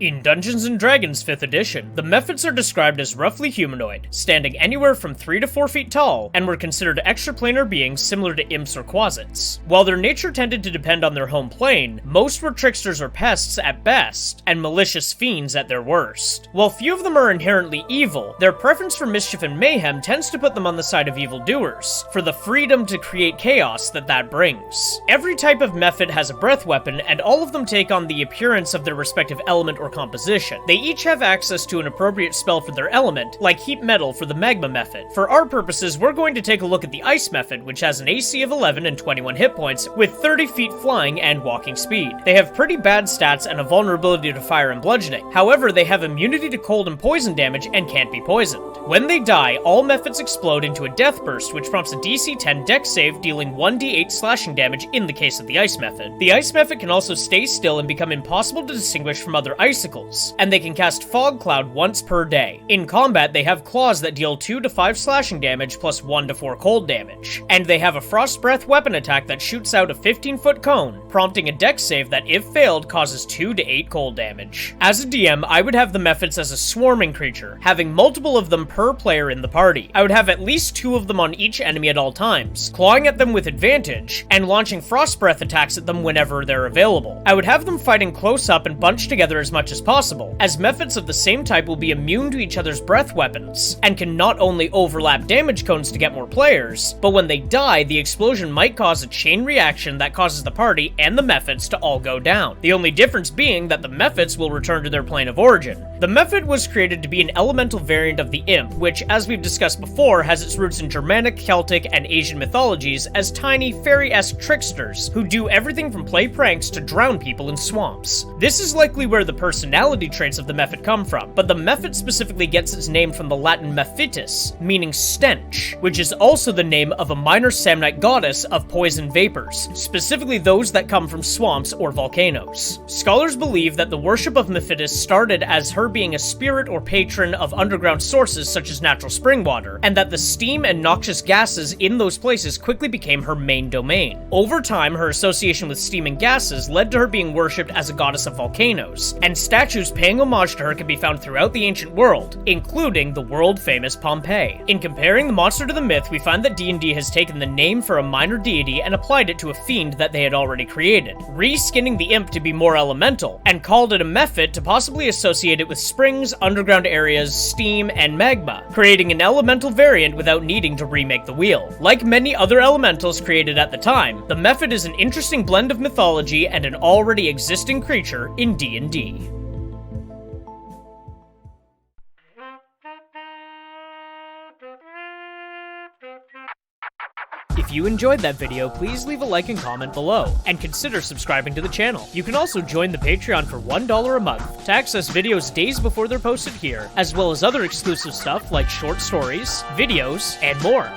In Dungeons & Dragons 5th edition, the Mephits are described as roughly humanoid, standing anywhere from 3 to 4 feet tall, and were considered extraplanar beings similar to imps or quasits. While their nature tended to depend on their home plane, most were tricksters or pests at best, and malicious fiends at their worst. While few of them are inherently evil, their preference for mischief and mayhem tends to put them on the side of evildoers, for the freedom to create chaos that brings. Every type of Mephit has a breath weapon, and all of them take on the appearance of their respective element or composition. They each have access to an appropriate spell for their element, like Heat Metal for the Magma Mephit. For our purposes, we're going to take a look at the Ice Mephit, which has an AC of 11 and 21 hit points, with 30 feet flying and walking speed. They have pretty bad stats and a vulnerability to fire and bludgeoning. However, they have immunity to cold and poison damage and can't be poisoned. When they die, all Mephits explode into a death burst, which prompts a DC 10 dex save, dealing 1d8 slashing damage in the case of the Ice Mephit. The Ice Mephit can also stay still and become impossible to distinguish from other icicles, and they can cast Fog Cloud once per day. In combat, they have claws that deal 2 to 5 slashing damage plus 1 to 4 cold damage, and they have a Frost Breath weapon attack that shoots out a 15-foot cone, prompting a dex save that, if failed, causes 2 to 8 cold damage. As a DM, I would have the Mephits as a swarming creature, having multiple of them per player in the party. I would have at least 2 of them on each enemy at all times, clawing at them with advantage, and launching Frost Breath attacks at them whenever they're available. I would have them fighting close up and bunched together as much as possible, as Mephits of the same type will be immune to each other's breath weapons, and can not only overlap damage cones to get more players, but when they die, the explosion might cause a chain reaction that causes the party and the Mephits to all go down. The only difference being that the Mephits will return to their plane of origin. The Mephit was created to be an elemental variant of the Imp, which, as we've discussed before, has its roots in Germanic, Celtic, and Asian mythologies as tiny, fairy-esque tricksters who do everything from play pranks to drown people in swamps. This is likely where the personality traits of the Mephit come from, but the Mephit specifically gets its name from the Latin Mephitis, meaning stench, which is also the name of a minor Samnite goddess of poison vapors, specifically those that come from swamps or volcanoes. Scholars believe that the worship of Mephitis started as her being a spirit or patron of underground sources such as natural spring water, and that the steam and noxious gases in those places quickly became her main domain. Over time, her association with steam and gases led to her being worshipped as a goddess of volcanoes, and statues paying homage to her can be found throughout the ancient world, including the world-famous Pompeii. In comparing the monster to the myth, we find that D&D has taken the name for a minor deity and applied it to a fiend that they had already created, re-skinning the imp to be more elemental, and called it a Mephit to possibly associate it with springs, underground areas, steam, and magma, creating an elemental variant without needing to remake the wheel. Like many other elementals created at the time, the Mephit is an interesting blend of mythology and an already existing creature in D&D. If you enjoyed that video, please leave a like and comment below, and consider subscribing to the channel. You can also join the Patreon for $1 a month to access videos days before they're posted here, as well as other exclusive stuff like short stories, videos, and more.